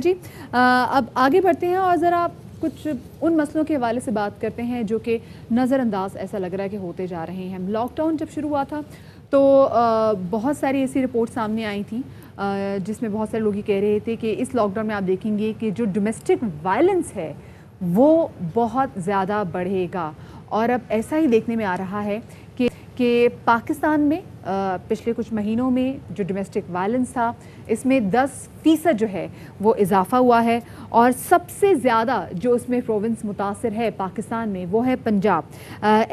جی اب آگے بڑھتے ہیں اور ذرا کچھ ان مسئلوں کے حوالے سے بات کرتے ہیں جو کہ نظر انداز ایسا لگ رہا ہے کہ ہوتے جا رہے ہیں. لاک ڈاؤن جب شروع ہوا تھا تو بہت ساری ایسی رپورٹ سامنے آئی تھیں جس میں بہت سارے لوگ یہ کہہ رہے تھے کہ اس لاک ڈاؤن میں آپ دیکھیں گے کہ جو ڈومیسٹک وائلنس ہے وہ بہت زیادہ بڑھے گا. اور اب ایسا ہی دیکھنے میں آ رہا ہے کہ پاکستان میں پچھلے کچھ مہینوں میں جو ڈومیسٹک وائلنس تھا اس میں 10% جو ہے وہ اضافہ ہوا ہے اور سب سے زیادہ جو اس میں پروونس متاثر ہے پاکستان میں وہ ہے پنجاب.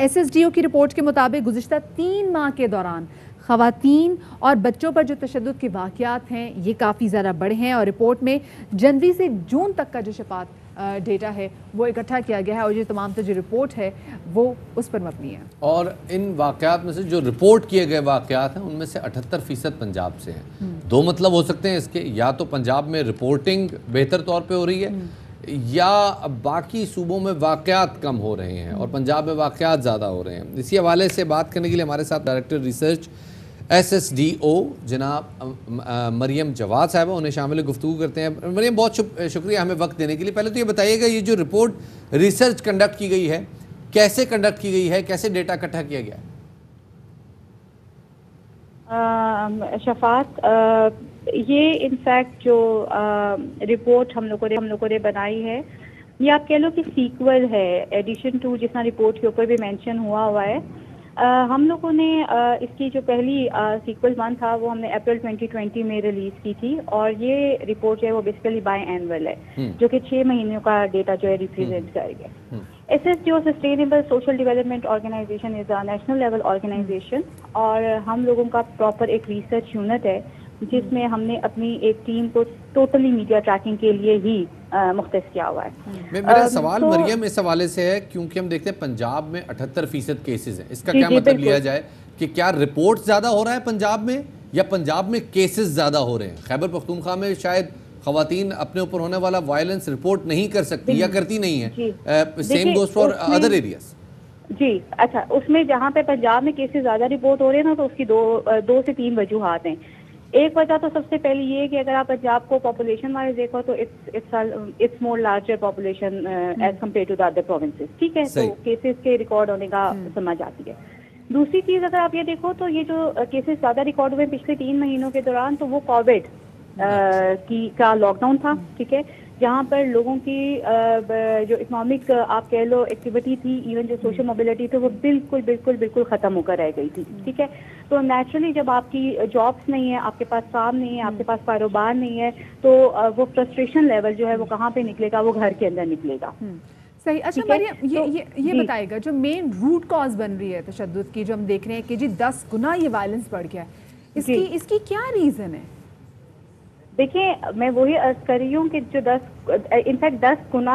SSDO کی رپورٹ کے مطابق گزشتہ 3 ماہ کے دوران خواتین اور بچوں پر جو تشدد کے واقعات ہیں یہ کافی زیادہ بڑھے ہیں اور رپورٹ میں جنوری سے جون تک کا جو شفات ڈیٹا ہے وہ اکٹھا کیا گیا ہے اور یہ تمام جو رپورٹ ہے وہ اس پر مبنی ہے. اور ان واقعات میں سے جو رپورٹ کیے گئے واقعات ہیں ان میں سے 78% پنجاب سے ہیں. 2 مطلب ہو سکتے ہیں اس کے, یا تو پنجاب میں رپورٹنگ بہتر طور پہ ہو رہی ہے یا باقی صوبوں میں واقعات کم ہو رہے ہیں اور پنجاب میں واقعات زیادہ ہو رہے ہیں. اسی حوالے سے بات کرنے کے لیے ہمارے ساتھ ڈائریکٹر ریسرچ SSDO جناب مریم جواد صاحبہ انہیں شامل گفتگو کرتے ہیں. مریم بہت شکریہ ہمیں وقت دینے کے لیے. پہلے تو یہ بتائیے گا یہ جو رپورٹ ریسرچ کنڈکٹ کی گئی ہے کیسے کنڈکٹ کی گئی ہے, کیسے ڈیٹا اکٹھا کیا گیا ہے؟ شفاعت یہ انفیکٹ جو رپورٹ ہم لوگوں نے بنائی ہے یہ آپ کہہ لو کہ سیکول ہے ایڈیشن ٹو جس طرح رپورٹ کے اوپر بھی مینشن ہوا ہے. ہم لوگوں نے اس کی جو پہلی سیکول 1 تھا وہ ہم نے اپریل 2020 میں ریلیز کی تھی اور یہ رپورٹ جو ہے وہ بیسیکلی بائی اینول ہے جو کہ 6 مہینوں کا ڈیٹا جو ہے ریپرزینٹ کرے گا. SSDO sustainable social development organization is a national level organization اور ہم لوگوں کا پراپر ایک ریسرچ یونٹ ہے جس میں ہم نے اپنی ایک ٹیم کو ٹوٹلی میڈیا ٹریکنگ کے لیے ہی مختص کیا ہوا ہے. میرا سوال مریم اس حوالے سے ہے کیونکہ ہم دیکھتے ہیں پنجاب میں 78% کیسز ہیں. اس کا کیا مطلب لیا جائے کہ کیا رپورٹ زیادہ ہو رہا ہے پنجاب میں یا پنجاب میں کیسز زیادہ ہو رہے ہیں؟ خیبر پختونخوا میں شاید خواتین اپنے اوپر ہونے والا وائلنس رپورٹ نہیں کر سکتی یا کرتی نہیں ہیں. Same goes for other areas. جی اچھا, اس میں جہاں پہ پنجاب میں کیسز زیادہ رپورٹ ہو رہے ہیں نا تو اس کی 2 سے 3 وجوہات ہیں. ایک وجہ تو سب سے پہلی یہ ہے کہ اگر آپ پنجاب کو پاپولیشن وائز دیکھو تو it's more larger population as compare to the other provinces. ٹھیک ہے, تو کیسز کے ریکارڈ ہونے کا سمجھ آتی ہے. دوسری چیز اگر آپ یہ دیکھو تو یہ جو کیسز زیادہ ریکارڈ ہوئے پچھلے 3 مہینوں کے دوران تو وہ کووڈ کا لاک ڈاؤن تھا. ٹھیک ہے, جہاں پر لوگوں کی جو اکنامک آپ کہہ لو ایکٹیویٹی تھی ایون جو سوشل موبلٹی تھی وہ بالکل ختم ہو کر رہ گئی تھی. ٹھیک ہے, تو نیچرلی جب آپ کی جابس نہیں ہے, آپ کے پاس کام نہیں ہے, آپ کے پاس کاروبار نہیں ہے تو وہ فرسٹریشن لیول جو ہے وہ کہاں پہ نکلے گا, وہ گھر کے اندر نکلے گا. صحیح. اچھا مریم یہ بتائے گا جو مین روٹ کاز بن رہی ہے تشدد کی جو ہم دیکھ رہے ہیں کہ جی 10 گنا یہ وائلنس بڑھ گیا ہے, اس کی کیا ریزن ہے؟ دیکھیں میں وہی عرض کر رہی ہوں کہ جو 10 گنا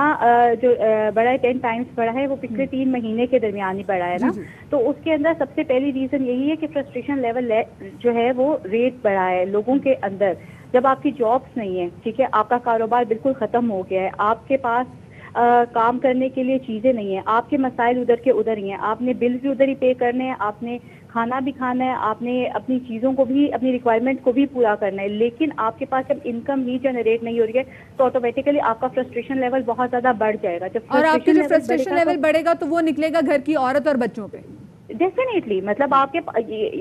جو بڑا ہے 10 ٹائمز بڑا ہے وہ پچھلے 3 مہینے کے درمیان ہی بڑھا ہے نا. تو اس کے اندر سب سے پہلی ریزن یہی ہے کہ فرسٹریشن لیول جو ہے وہ ریٹ بڑھا ہے لوگوں کے اندر. جب آپ کی جابس نہیں ہے, ٹھیک ہے, آپ کا کاروبار بالکل ختم ہو گیا ہے, آپ کے پاس کام کرنے کے لیے چیزیں نہیں ہیں, آپ کے مسائل ادھر کے ادھر ہی ہیں, آپ نے بل بھی ادھر ہی پے کرنے ہیں, آپ نے کھانا بھی کھانا ہے, آپ نے اپنی چیزوں کو بھی اپنی ریکوائرمنٹ کو بھی پورا کرنا ہے, لیکن آپ کے پاس جب انکم ہی جنریٹ نہیں ہو رہی ہے تو آٹومیٹیکلی آپ کا فرسٹریشن لیول بہت زیادہ بڑھ جائے گا. اور آپ کا جو فرسٹریشن لیول بڑھے گا تو وہ نکلے گا گھر کی عورت اور بچوں پہ. ڈیفینیٹلی, مطلب آپ کے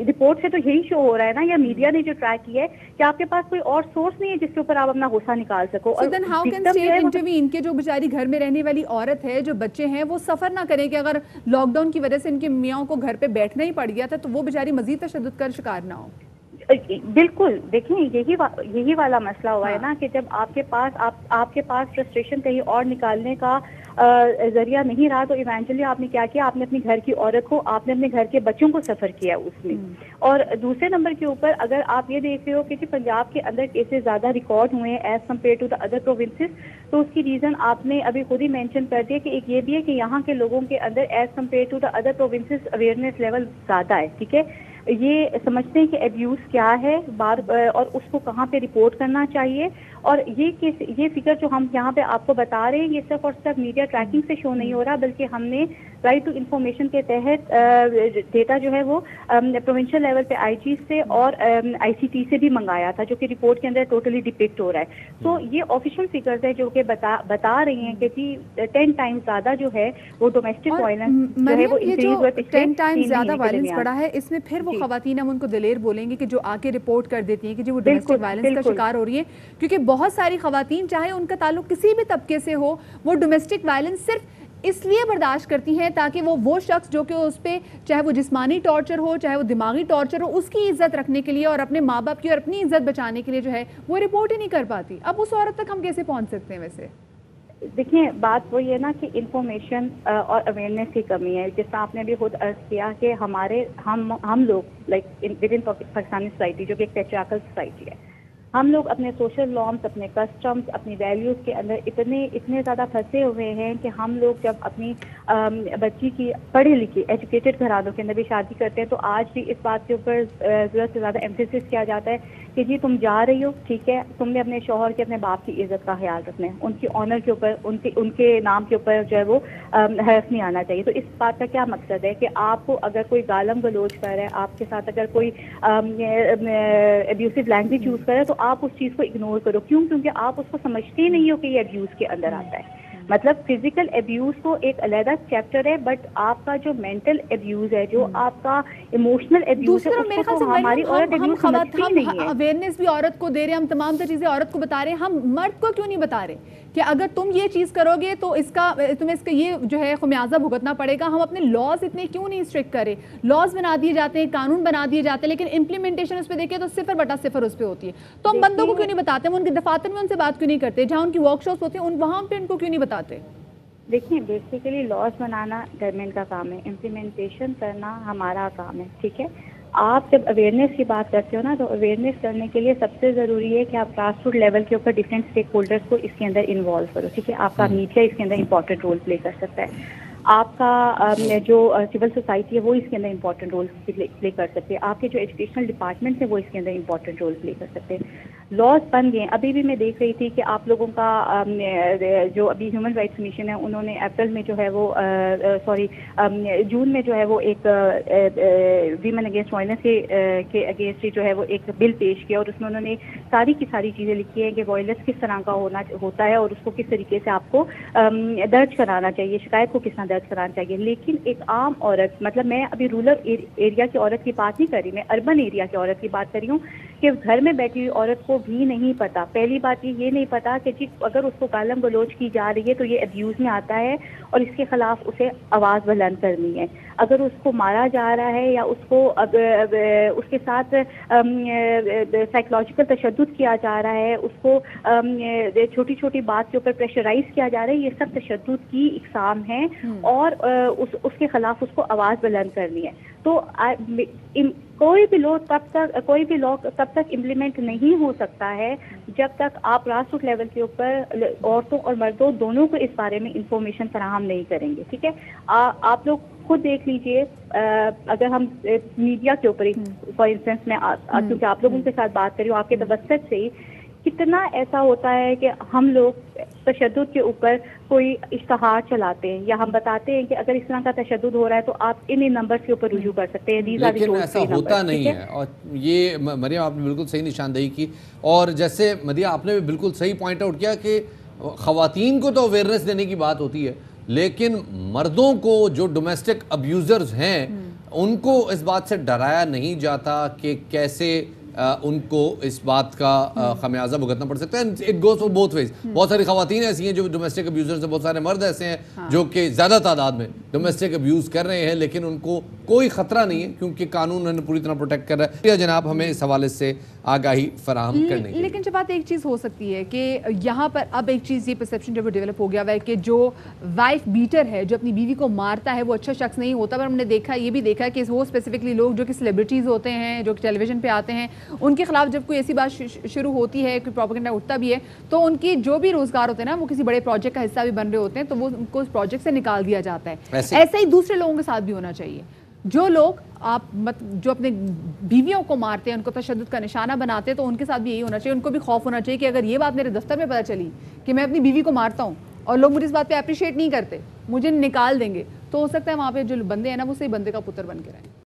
رپورٹ سے تو یہی شو ہو رہا ہے نا یا میڈیا نے جو ٹریک کیا ہے کہ آپ کے پاس کوئی اور سورس نہیں ہے جس کے اوپر آپ اپنا غصہ نکال سکو. So then how can state intervene کہ جو بیچاری گھر میں رہنے والی عورت ہے, جو بچے ہیں, وہ سفر نہ کریں کہ اگر لاک ڈاؤن کی وجہ سے ان کے میاں کو گھر پہ بیٹھنا ہی پڑ گیا تھا تو وہ بیچاری مزید تشدد کا شکار نہ ہو. بالکل, دیکھیں یہی والا مسئلہ ہوا ہے نا کہ جب آپ کے پاس فرسٹریشن کہیں اور نکالنے کا ذریعہ نہیں رہا تو ایونچولی آپ نے کیا کیا, آپ نے اپنی گھر کی عورت کو, آپ نے اپنے گھر کے بچوں کو سفر کیا اس میں. اور دوسرے نمبر کے اوپر اگر آپ یہ دیکھ رہے ہو کہ پنجاب کے اندر کیسز زیادہ ریکارڈ ہوئے ہیں as compare to the other provinces, تو اس کی ریزن آپ نے ابھی خود ہی مینشن کر دیا کہ ایک یہ بھی ہے کہ یہاں کے لوگوں کے اندر as compare to the other provinces awareness level زیادہ ہے. ٹھیک ہے, یہ سمجھتے ہیں کہ ابیوز کیا ہے اور اس کو کہاں پہ رپورٹ کرنا چاہیے اور یہ فگر جو ہم یہاں پہ آپ کو بتا رہے ہیں یہ صرف اور صرف میڈیا ٹریکنگ سے شو نہیں ہو رہا، بلکہ ہم نے رائٹ ٹو انفارمیشن کے تحت ڈیٹا جو ہے وہ پروونشل لیول پہ آئی جی سے اور آئی سی ٹی سے بھی منگایا تھا، جو کہ رپورٹ کے اندر ٹوٹلی ڈپکٹ ہو رہا ہے. تو یہ آفیشیل فگرز ہے جو کہ بتا رہی ہیں کہ جی 10 ٹائمز زیادہ جو ہے وہ ڈومیسٹک وائلنس جو ہے وہ انکریز ہوا پچھلے 10 ٹائمز زیادہ وائلنس بڑھا ہے. اس میں پھر وہ خواتین ہم ان کو دلیر بولیں گے کہ جو آ کے رپورٹ کر دیتی ہیں کہ جو وہ ڈومیسٹک وائلنس کا شکار ہو رہی ہے، کیونکہ بہت ساری خواتین چاہے ان کا تعلق کسی بھی طبقے سے ہو، وہ ڈومیسٹک وائلنس صرف اس لیے برداشت کرتی ہیں تاکہ وہ شخص جو کہ اس پہ چاہے وہ جسمانی ٹارچر ہو چاہے وہ دماغی ٹارچر ہو، اس کی عزت رکھنے کے لیے اور اپنے ماں باپ کی اور اپنی عزت بچانے کے لیے جو ہے وہ رپورٹ ہی نہیں کر پاتی. اب اس عورت تک ہم کیسے پہنچ سکتے ہیں؟ ویسے دیکھیں بات وہ یہ نا کہ انفارمیشن اور اویئرنیس کی کمی ہے. جس طرح آپ نے بھی خود عرض کیا کہ ہم لوگ like with in Pakistani society جو کہ ایک پیٹریارکل سوسائٹی ہے، ہم لوگ اپنے سوشل نارمس، اپنے کسٹمز، اپنی ویلیوز کے اندر اتنے زیادہ پھنسے ہوئے ہیں کہ ہم لوگ جب اپنی بچی کی پڑھے لکھے ایجوکیٹڈ گھرانوں کے اندر بھی شادی کرتے ہیں تو آج بھی اس بات کے اوپر ضرورت سے زیادہ ایمفیسس کیا جاتا ہے کہ جی تم جا رہی ہو، ٹھیک ہے، تم نے اپنے شوہر کے اپنے باپ کی عزت کا خیال رکھنا ہے، ان کی آنر کے اوپر ان کے نام کے اوپر جو ہے وہ حرف نہیں آنا چاہیے. تو اس بات کا کیا مقصد ہے کہ آپ کو اگر کوئی گالم گلوچ کر رہا ہے، آپ کے ساتھ اگر کوئی ابیوسو لینگویج یوز کر رہا ہے تو آپ اس چیز کو اگنور کرو. کیونکہ آپ اس کو سمجھتے ہی نہیں ہو کہ یہ ابیوز کے اندر آتا ہے. مطلب فزیکل ابیوز تو ایک علیحدہ چیپٹر ہے، بٹ آپ کا جو مینٹل ابیوز ہے، جو آپ کا ایموشنل ابیوز ہے، اس کو ہماری عورت ابیوز سمجھتی نہیں ہے. اویئرنیس بھی عورت کو دے رہے ہیں، ہم تمام تر چیزیں عورت کو بتا رہے ہیں، ہم مرد کو کیوں نہیں بتا رہے کہ اگر تم یہ چیز کرو گے تو تمہیں اس کا یہ جو ہے خمیازہ بھگتنا پڑے گا. ہم اپنے لاز اتنے کیوں نہیں اسٹرکٹ کرے؟ لاز بنا دیے جاتے ہیں، قانون بنا دیے جاتے ہیں، لیکن امپلیمنٹیشن اس پہ دیکھیں تو 0/0 اس پہ ہوتی ہے. تو ہم بندوں کو کیوں نہیں بتاتے؟ ہم ان کے دفاتر میں ان سے بات کیوں نہیں کرتے؟ جہاں ان کی ورک شاپس ہوتی ہیں وہاں پہ ان کو کیوں نہیں بتاتے؟ دیکھیں بیسیکلی لاز بنانا گورنمنٹ کا کام ہے، امپلیمنٹیشن کرنا ہمارا کام ہے. ٹھیک ہے، آپ جب اویئرنیس کی بات کرتے ہو نا تو اویئرنیس کرنے کے لیے سب سے ضروری ہے کہ آپ گراس روٹ لیول کے اوپر ڈفرینٹ اسٹیک ہولڈرس کو اس کے اندر انوالو کرو. ٹھیک ہے، آپ کا میڈیا اس کے اندر امپورٹنٹ رول پلے کر سکتا ہے، آپ کا جو سول سوسائٹی ہے وہ اس کے اندر امپورٹنٹ رول پلے کر سکتے ہیں، آپ کے جو ایجوکیشنل ڈپارٹمنٹ ہے وہ اس کے اندر امپورٹنٹ رول پلے کر سکتے ہیں. لاز بن گئے. ابھی بھی میں دیکھ رہی تھی کہ آپ لوگوں کا جو ابھی ہیومن رائٹس کمیشن ہے انہوں نے اپریل میں جو ہے وہ جون میں جو ہے وہ ایک ویمن اگینسٹ وائلنس کے اگینسٹ جو ہے وہ ایک بل پیش کیا، اور اس میں انہوں نے ساری کی ساری چیزیں لکھی ہیں کہ وائلنس کس طرح کا ہوتا ہے اور اس کو کس طریقے سے آپ کو درج کرانا چاہیے، شکایت کو کس طرح درج کرانا چاہیے. لیکن ایک عام عورت، مطلب میں ابھی رورل ایریا کی عورت کی بات نہیں کر رہی، میں اربن ایریا کی عورت کی بات کر رہی ہوں کہ گھر میں بیٹھی ہوئی عورت کو بھی نہیں پتا. پہلی بات یہ نہیں پتا کہ جی اگر اس کو گالم گلوچ کی جا رہی ہے تو یہ ابیوز میں آتا ہے اور اس کے خلاف اسے آواز بلند کرنی ہے. اگر اس کو مارا جا رہا ہے یا اس کو اس کے ساتھ سائیکولوجیکل تشدد کیا جا رہا ہے، اس کو چھوٹی چھوٹی بات کے اوپر پریشرائز کیا جا رہا ہے، یہ سب تشدد کی اقسام ہیں اور اس کے خلاف اس کو آواز بلند کرنی ہے. تو کوئی بھی لا تب تک امپلیمنٹ نہیں ہو سکتا ہے جب تک آپ گراس روٹ لیول کے اوپر عورتوں اور مردوں دونوں کو اس بارے میں انفارمیشن فراہم نہیں کریں گے. ٹھیک ہے، آپ لوگ خود دیکھ لیجئے، اگر ہم میڈیا کے اوپر فار انسٹنس میں کیونکہ آپ لوگوں کے ساتھ بات کری ہوں، آپ کے توسط سے ہی کتنا ایسا ہوتا ہے کہ ہم لوگ تشدد کے اوپر کوئی اشتہار چلاتے ہیں یا ہم بتاتے ہیں کہ اگر اس طرح کا تشدد ہو رہا ہے تو آپ ان نمبر کے اوپر رجوع کر سکتے ہیں. لیکن ایسا ہوتا نہیں ہے. اور یہ مریم آپ نے بالکل صحیح نشاندہی کی، اور جیسے مدیحہ آپ نے بھی بالکل صحیح پوائنٹ آؤٹ کیا کہ خواتین کو تو اویئرنیس دینے کی بات ہوتی ہے، لیکن مردوں کو جو ڈومیسٹک ابیوزرز ہیں ان کو اس بات سے ڈرایا نہیں جاتا کہ کیسے ان کو اس بات کا خمیازہ بھگتنا پڑ سکتا ہے. It goes for both ways. بہت ساری خواتین ایسی ہیں جو ڈومیسٹک ابیوزرز ہیں، بہت سارے مرد ایسے ہیں جو کہ زیادہ تعداد میں ڈومیسٹک ابیوز کر رہے ہیں، لیکن ان کو کوئی خطرہ نہیں ہے کیونکہ قانون انہیں پوری طرح پروٹیکٹ کر رہا ہے. جناب ہمیں اس حوالے سے آگاہی فراہم کرنے کی. لیکن جب بات ایک چیز ہو سکتی ہے کہ یہاں پر اب ایک چیز یہ پرسیپشن جب ڈیولپ ہو گیا ہے کہ جو وائف بیٹر ہے، جو اپنی بیوی کو مارتا ہے، وہ اچھا شخص نہیں ہوتا. پر ہم نے دیکھا، یہ بھی دیکھا کہ وہ اسپیسیفکلی لوگ جو کہ سیلیبریٹیز ہوتے ہیں، جو کہ ٹیلی ویژن پہ آتے ہیں، ان کے خلاف جب کوئی ایسی بات شروع ہوتی ہے، کوئی پروپیگنڈا اٹھتا بھی ہے، تو ان کی جو بھی روزگار ہوتے ہیں نا، وہ کسی بڑے پروجیکٹ کا حصہ بھی بن رہے ہوتے ہیں، تو وہ ان کو اس پروجیکٹ سے نکال دیا جاتا ہے. ایسا ہی دوسرے لوگوں کے ساتھ بھی ہونا چاہیے. جو لوگ جو اپنے بیویوں کو مارتے ہیں، ان کو تشدد کا نشانہ بناتے ہیں، تو ان کے ساتھ بھی یہی ہونا چاہیے. ان کو بھی خوف ہونا چاہیے کہ اگر یہ بات میرے دفتر میں پتہ چلی کہ میں اپنی بیوی کو مارتا ہوں اور لوگ مجھے اس بات پہ اپریشیٹ نہیں کرتے، مجھے نکال دیں گے، تو ہو سکتا ہے وہاں پہ جو بندے ہیں نا وہ صحیح بندے کا پتر بن کے رہیں.